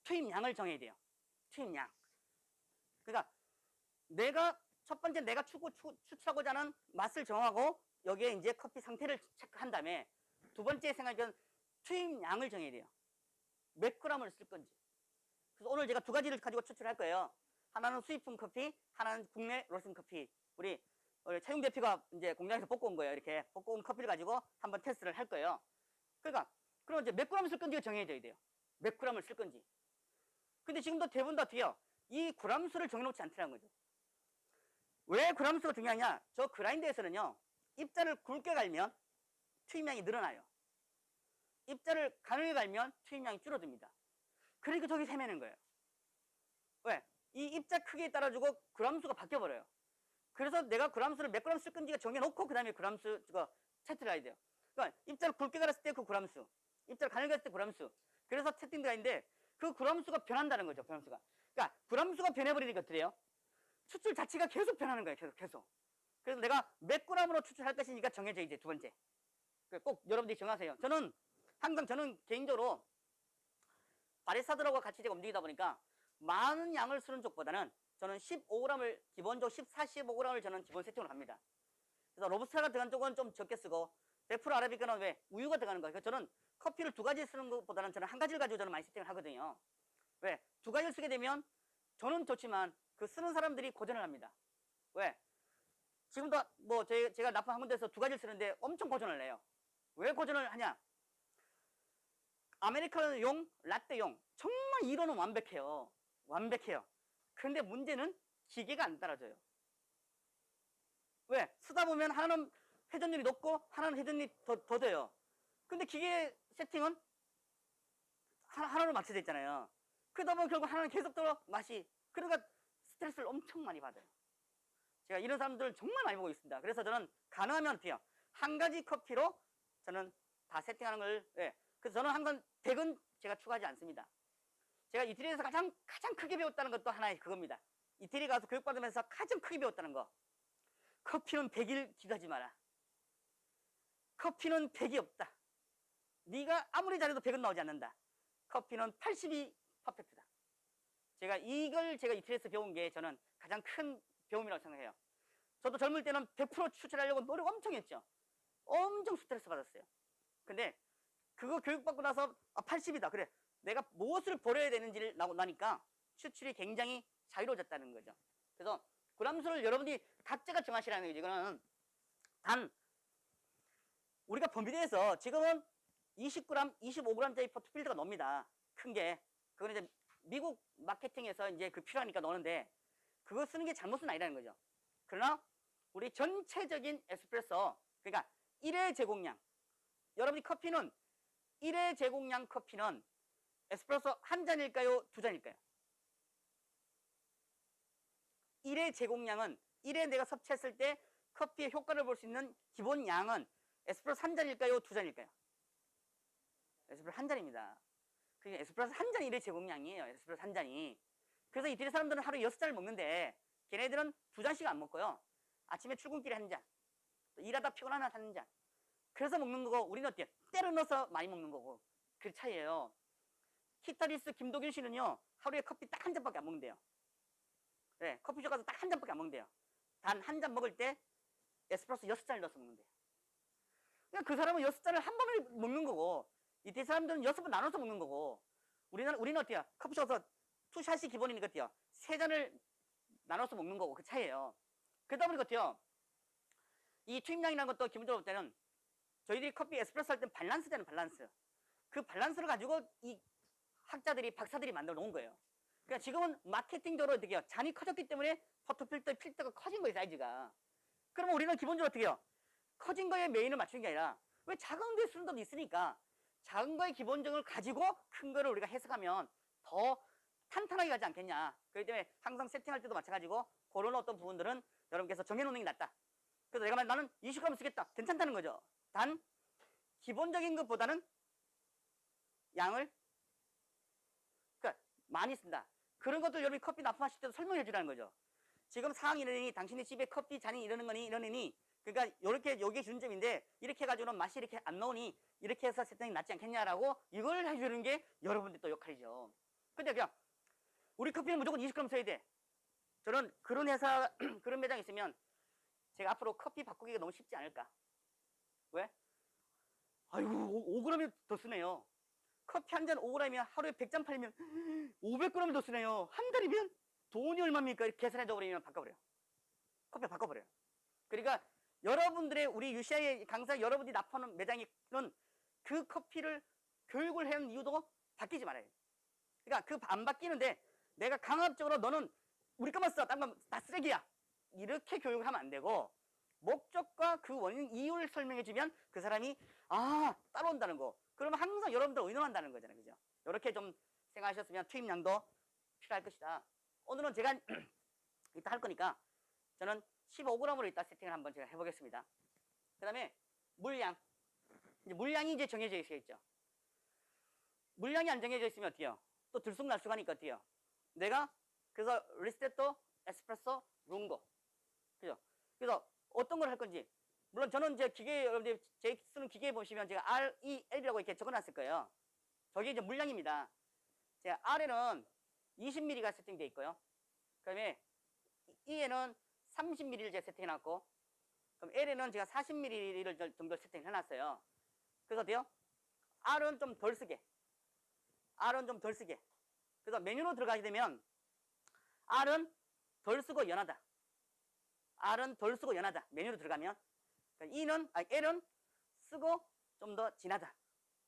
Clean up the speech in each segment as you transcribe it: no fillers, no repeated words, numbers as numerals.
투입량을 정해야 돼요. 투입량. 그러니까 내가 첫 번째 내가 추출하고자 하는 맛을 정하고 여기에 이제 커피 상태를 체크한 다음에 두 번째 생각은 투입량을 정해야 돼요. 몇 g을 쓸 건지. 그래서 오늘 제가 두 가지를 가지고 추출할 거예요. 하나는 수입품 커피, 하나는 국내 로스팅 커피. 우리 차용 대표가 이제 공장에서 볶고 온 거예요. 이렇게 볶고 온 커피를 가지고 한번 테스트를 할 거예요. 그러니까 그럼 이제 몇 g을 쓸 건지가 정해져야 돼요. 몇 g을 쓸 건지. 근데 지금도 대부분 다 어떻게요? 이 g수를 정해놓지 않더라는 거죠. 왜 g수가 중요하냐? 저 그라인더에서는요, 입자를 굵게 갈면 투입량이 늘어나요. 입자를 가늘게 갈면 투입량이 줄어듭니다. 그러니까 저기 세매는 거예요. 왜? 이 입자 크기에 따라 주고 g수가 바뀌어버려요. 그래서 내가 g수를 몇 g 쓸 건지가 정해놓고 그 다음에 g수 채팅을 해야 돼요. 그러니까 입자를 굵게 갈았을 때 그 g수, 입자를 가늘게 갔을 때 g수. 그래서 채팅도 있는데 그 g수가 변한다는 거죠. g수가. 그러니까 g수가 변해버리니까 어떻게 돼요? 추출 자체가 계속 변하는 거예요. 계속. 그래서 내가 몇 g으로 추출할 것이니까 정해져 이제 두 번째. 꼭 여러분들이 정하세요. 저는 개인적으로 바리스타들하고 같이 제가 움직이다 보니까 많은 양을 쓰는 쪽보다는 저는 15g을 기본적으로 14, 15g을 저는 기본 세팅으로 합니다. 그래서 로부스타가 들어간 쪽은 좀 적게 쓰고 100% 아라비카는 왜? 우유가 들어가는 거예요. 그래서 저는 커피를 두 가지 쓰는 것보다는 저는 한 가지를 가지고 저는 많이 세팅을 하거든요. 왜? 두 가지를 쓰게 되면 저는 좋지만 그 쓰는 사람들이 고전을 합니다. 왜? 지금도 뭐 제가 납품 한 군데에서 두 가지를 쓰는데 엄청 고전을 내요. 왜 고전을 하냐? 아메리카노용, 라떼용 정말 이론은 완벽해요. 완벽해요. 그런데 문제는 기계가 안 따라줘요. 왜? 쓰다 보면 하나는 회전율이 높고 하나는 회전율이 더 돼요. 근데 기계 세팅은 하나로 맞춰져 있잖아요. 그러다 보면 결국 하나는 계속 들어 맛이. 그러니까 스트레스를 엄청 많이 받아요. 제가 이런 사람들을 정말 많이 보고 있습니다. 그래서 저는 가능하면 어때요? 한 가지 커피로 저는 다 세팅하는 걸, 예. 그래서 저는 항상 100은 제가 추가하지 않습니다. 제가 이태리에서 가장 크게 배웠다는 것도 하나의 그겁니다. 이태리 가서 교육받으면서 가장 크게 배웠다는 거. 커피는 100일 기도하지 마라. 커피는 100이 없다. 네가 아무리 잘해도 100은 나오지 않는다. 커피는 80이 퍼펙트다. 제가 이태리에서 배운 게 저는 가장 큰 배움이라고 생각해요. 저도 젊을 때는 100% 추출하려고 노력 엄청 했죠. 엄청 스트레스 받았어요. 근데 그거 교육받고 나서 80이다. 그래. 내가 무엇을 버려야 되는지를 나니까 추출이 굉장히 자유로워졌다는 거죠. 그래서 g수를 여러분들이 각자가 정하시라는 거죠. 이거는 단 우리가 범위대에서 지금은 20g, 25g짜리 포트필드가 나옵니다. 큰 게. 그건 이제 미국 마케팅에서 이제 그 필요하니까 넣는데 그거 쓰는 게 잘못은 아니라는 거죠. 그러나 우리 전체적인 에스프레소, 그러니까 1회 제공량, 여러분이 커피는 1회 제공량 커피는 에스프레소 한 잔일까요? 두 잔일까요? 1회 제공량은 1회 내가 섭취했을 때 커피의 효과를 볼 수 있는 기본 양은 에스프레소 한 잔일까요? 두 잔일까요? 에스프레소 한 잔입니다. 그게 에스프레소 한 잔이 1회 제공량이에요. 에스프레소 한 잔이. 그래서 이태리 사람들은 하루에 6잔을 먹는데 걔네들은 두 잔씩 안 먹고요. 아침에 출근길에 한 잔, 또 일하다 피곤하면 한 잔. 그래서 먹는 거고 우리는 어때요? 때려 넣어서 많이 먹는 거고. 그 차이예요. 기타리스트 김도균 씨는요. 하루에 커피 딱 한 잔밖에 안 먹는데요. 네, 커피숍 가서 딱 한 잔밖에 안 먹는데요. 단 한 잔 먹을 때 에스프레소 6잔을 넣어서 먹는데요. 그러니까 그 사람은 6잔을 한 번에 먹는 거고 이태리 사람들은 6번 나눠서 먹는 거고 우리는 어때요? 커피숍 가서 투샷이 기본이니까 어때요? 3잔을 나눠서 먹는 거고 그 차이예요. 그러다 보니까 어때요? 이 투입량이라는 것도 기본적으로 볼 때는 저희들이 커피 에스프레소 할 때는 밸런스잖아요. 밸런스. 그 밸런스를 가지고 이 학자들이 박사들이 만들어 놓은 거예요. 그러니까 지금은 마케팅적으로 어떻게 해요? 잔이 커졌기 때문에 필터가 커진 거예요. 사이즈가. 그러면 우리는 기본적으로 어떻게 해요? 커진 거에 메인을 맞추는 게 아니라 왜 작은 거에 쓰는 것도 있으니까 작은 거의 기본적을 가지고 큰 거를 우리가 해석하면 더 탄탄하게 가지 않겠냐. 그렇기 때문에 항상 세팅할 때도 마찬가지고 그런 어떤 부분들은 여러분께서 정해놓는 게 낫다. 그래서 내가 나는 20g 쓰겠다. 괜찮다는 거죠. 단 기본적인 것보다는 양을 그러니까 많이 쓴다. 그런 것도 여러분이 커피 납품하실 때도 설명해 주라는 거죠. 지금 상황이 이러니 당신의 집에 커피 잔이 이러니 그러니까 요렇게 요게 준점인데 이렇게 해가지고는 맛이 이렇게 안 나오니 이렇게 해서 세팅이 낫지 않겠냐라고 이걸 해주는 게 여러분들 또 역할이죠. 근데 그냥 우리 커피는 무조건 20g 써야 돼. 저는 그런 회사, 그런 매장이 있으면 제가 앞으로 커피 바꾸기가 너무 쉽지 않을까. 왜? 아이고, 5g이 더 쓰네요. 커피 한 잔 5g이면 하루에 100잔 팔리면 500g을 더 쓰네요. 한 달이면 돈이 얼마입니까? 이렇게 계산해줘 버리면 바꿔버려요. 커피 바꿔버려요. 그러니까 여러분들의 우리 UCI 강사 여러분들이 납품하는 매장이는 그 커피를 교육을 하는 이유도 바뀌지 말아요. 그러니까 그 안 바뀌는데 내가 강압적으로 너는 우리 것만 써, 딴 건 다 쓰레기야. 이렇게 교육을 하면 안 되고 목적과 그 원인 이유를 설명해 주면 그 사람이 따라온다는 거. 그러면 항상 여러분들 의논한다는 거잖아요. 그죠? 이렇게 좀 생각하셨으면 투입량도 필요할 것이다. 오늘은 제가 이따 할 거니까 저는 15g으로 이따 세팅을 한번 제가 해보겠습니다. 그 다음에 물량. 이제 물량이 이제 정해져 있어야겠죠. 물량이 안 정해져 있으면 어때요? 또 들쑥날쑥하니까 어때요? 내가 그래서 리스테토, 에스프레소, 룽고. 그죠? 그래서 어떤 걸 할 건지. 물론 저는 제 기계, 여러분들 제 쓰는 기계에 보시면 제가 REL이라고 이렇게 적어놨을 거예요. 저게 이제 물량입니다. 제가 R에는 20ml가 세팅되어 있고요. 그 다음에 E에는 30ml를 제가 세팅해놨고, 그럼 L에는 제가 40ml를 정도 세팅을 해놨어요. 그래서 어때요? R은 좀 덜 쓰게. R은 좀 덜 쓰게. 그래서 메뉴로 들어가게 되면 R은 덜 쓰고 연하다. R은 덜 쓰고 연하다. 메뉴로 들어가면. L은 쓰고 좀 더 진하다.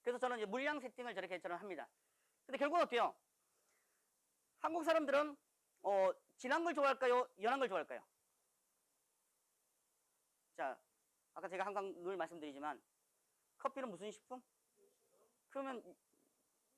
그래서 저는 이제 물량 세팅을 저는 합니다. 근데 결국은 어때요? 한국 사람들은 진한 걸 좋아할까요? 연한 걸 좋아할까요? 자, 아까 제가 항상 늘 말씀드리지만 커피는 무슨 식품? 그러면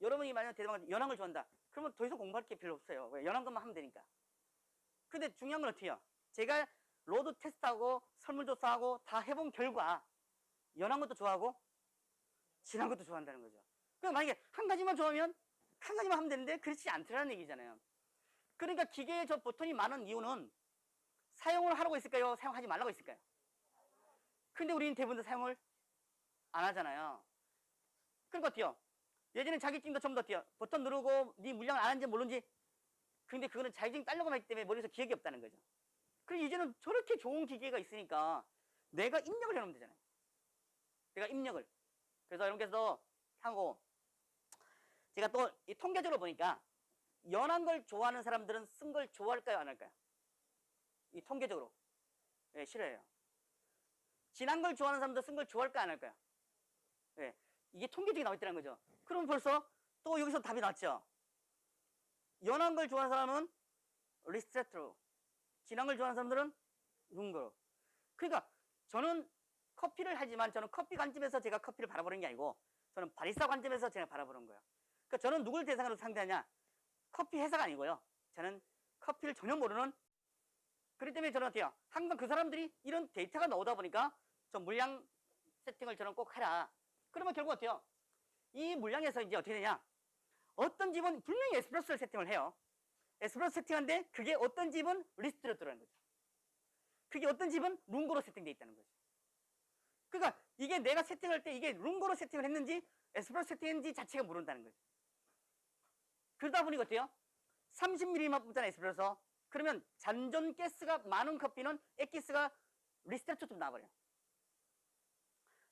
여러분이 만약 대답하면 연한 걸 좋아한다. 그러면 더 이상 공부할 게 별로 없어요. 왜? 연한 것만 하면 되니까. 근데 중요한 건 어떻게 해요? 제가 로드 테스트하고 설문조사하고 다 해본 결과 연한 것도 좋아하고 진한 것도 좋아한다는 거죠. 그럼 만약에 한 가지만 좋아하면 한 가지만 하면 되는데 그렇지 않더라는 얘기잖아요. 그러니까 기계에 저 버튼이 많은 이유는 사용을 하라고 있을까요? 사용하지 말라고 있을까요? 근데 우리는 대부분 다 사용을 안 하잖아요. 그러니까 어때요? 예전엔 자격증도 전부 다 어때요? 버튼 누르고 네 물량을 안 하는지 모르는지. 근데 그거는 자격증 따려고 했기 때문에 머리에서 기억이 없다는 거죠. 그리고 이제는 저렇게 좋은 기계가 있으니까 내가 입력을 해놓으면 되잖아요. 내가 입력을. 그래서 여러분께서 하고 제가 또 이 통계적으로 보니까 연한 걸 좋아하는 사람들은 쓴 걸 좋아할까요? 안 할까요? 이 통계적으로. 네, 싫어해요. 진한 걸 좋아하는 사람들 쓴 걸 좋아할까요? 안 할까요? 네, 이게 통계적이 나와 있다는 거죠. 그럼 벌써 또 여기서 답이 나왔죠. 연한 걸 좋아하는 사람은 리스트레트로, 진한 걸 좋아하는 사람들은 룽거로. 그러니까 저는 커피를 하지만 저는 커피 관점에서 제가 커피를 바라보는 게 아니고 저는 바리스타 관점에서 제가 바라보는 거예요. 그러니까 저는 누굴 대상으로 상대하냐? 커피 회사가 아니고요. 저는 커피를 전혀 모르는. 그렇기 때문에 저는 어때요? 항상 그 사람들이 이런 데이터가 나오다 보니까 저 물량 세팅을 저는 꼭 해라. 그러면 결국 어때요? 이 물량에서 이제 어떻게 되냐? 어떤 집은 분명히 에스프레소를 세팅을 해요. 에스프레소 세팅한데 그게 어떤 집은 리스트로 들어가는 거죠. 그게 어떤 집은 룽고로 세팅되어 있다는 거죠. 그러니까 이게 내가 세팅할 때 이게 룽고로 세팅을 했는지 에스프레소 세팅했는지 자체가 모른다는 거죠. 그러다 보니까 어때요? 30ml만 뽑잖아요, 에스프레소. 그러면 잔존 가스가 많은 커피는 액기스가 리스트레토좀 나와버려요.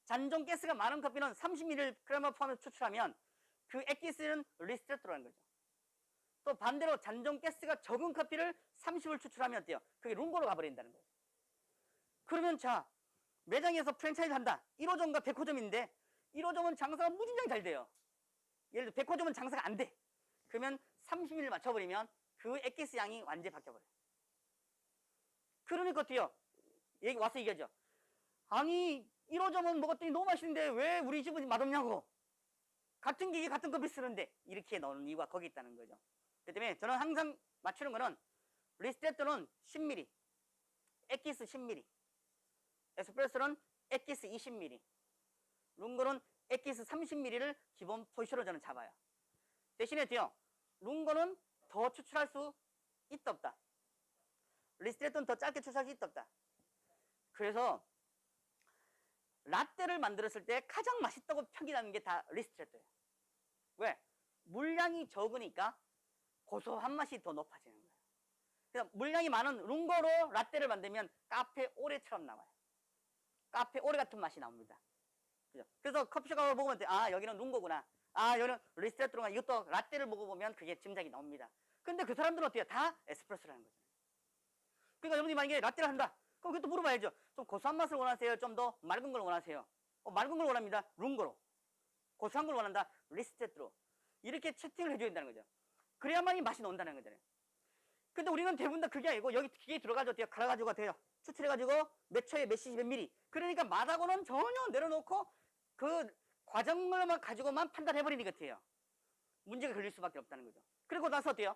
잔존 가스가 많은 커피는 30mg을 포함해서 추출하면 그 액기스는 리스트레토라는 거죠. 또 반대로 잔존 가스가 적은 커피를 30을 추출하면 어때요? 그게 룽고로 가버린다는 거죠. 그러면 자, 매장에서 프랜차이즈 한다. 1호점과 100호점인데 1호점은 장사가 무진장 잘 돼요. 예를 들어 100호점은 장사가 안 돼. 그러면 30ml 맞춰버리면 그 액기스 양이 완전히 바뀌어버려요. 그러니까 어때요? 와서 얘기하죠. 아니 1호점은 먹었더니 너무 맛있는데 왜 우리 집은 맛없냐고. 같은 기계 같은 커피 쓰는데 이렇게 넣는 이유가 거기 있다는 거죠. 그렇기 때문에 저는 항상 맞추는 거는 리스테토는 10ml, 액기스 10ml, 에스프레소는 액기스 20ml, 룽고는 액기스 30ml를 기본 포지션으로 저는 잡아요. 대신에 어때요? 룽고는 더 추출할 수 있다 없다. 리스테토는 더 짧게 추출할 수 있다 없다. 그래서 라떼를 만들었을 때 가장 맛있다고 평이 나는 게 다 리스트레토예요. 왜? 물량이 적으니까 고소한 맛이 더 높아지는 거예요. 그래서 물량이 많은 룽거로 라떼를 만들면 카페 오레처럼 나와요. 카페 오레 같은 맛이 나옵니다. 그죠? 그래서 커피숍 가서 먹으면 아 여기는 룽거구나. 아 여기는 리스트레토구나. 이것도 라떼를 먹어보면 그게 짐작이 나옵니다. 근데 그 사람들은 어때요? 다 에스프레소라는 거죠. 그러니까 여러분이 만약에 라떼를 한다. 그럼 그것도 물어봐야죠. 좀 고소한 맛을 원하세요? 좀 더 맑은 걸 원하세요? 맑은 걸 원합니다. 룽거로. 고소한 걸 원한다. 리스트레토로. 이렇게 채팅을 해줘야 된다는 거죠. 그래야만이 맛이 나온다는 거잖아요. 근데 우리는 대부분 다 그게 아니고 여기 기계에 들어가지고 어때요? 갈아가지고 돼요. 추출해가지고 몇 초에 몇 cc 몇 미리. 그러니까 맛하고는 전혀 내려놓고 그 과정을만 가지고만 판단해버리는 것 같아요. 문제가 걸릴 수밖에 없다는 거죠. 그리고 나서 어때요?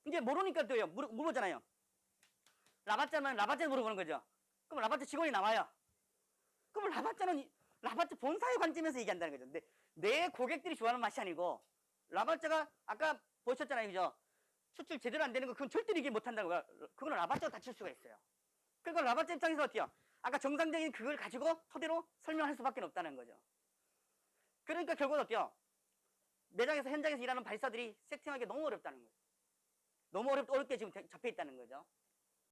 이제 모르니까 또요. 물어보잖아요. 라바짜면 라바짜 물어보는 거죠. 그럼 라바짜 직원이 나와요. 그럼 라바짜 본사의 관점에서 얘기한다는 거죠. 근데 내 고객들이 좋아하는 맛이 아니고 라바짜가 아까 보셨잖아요. 그죠? 추출 제대로 안 되는 거 그건 절대로 얘기 못 한다는 거야. 그건 라바짜가 다칠 수가 있어요. 그러니까 라바짜 입장에서 어때요? 아까 정상적인 그걸 가지고 토대로 설명할 수밖에 없다는 거죠. 그러니까 결국은 어때요? 매장에서 현장에서 일하는 바리스타들이 세팅하기 너무 어렵다는 거죠. 너무 어렵게 지금 잡혀 있다는 거죠.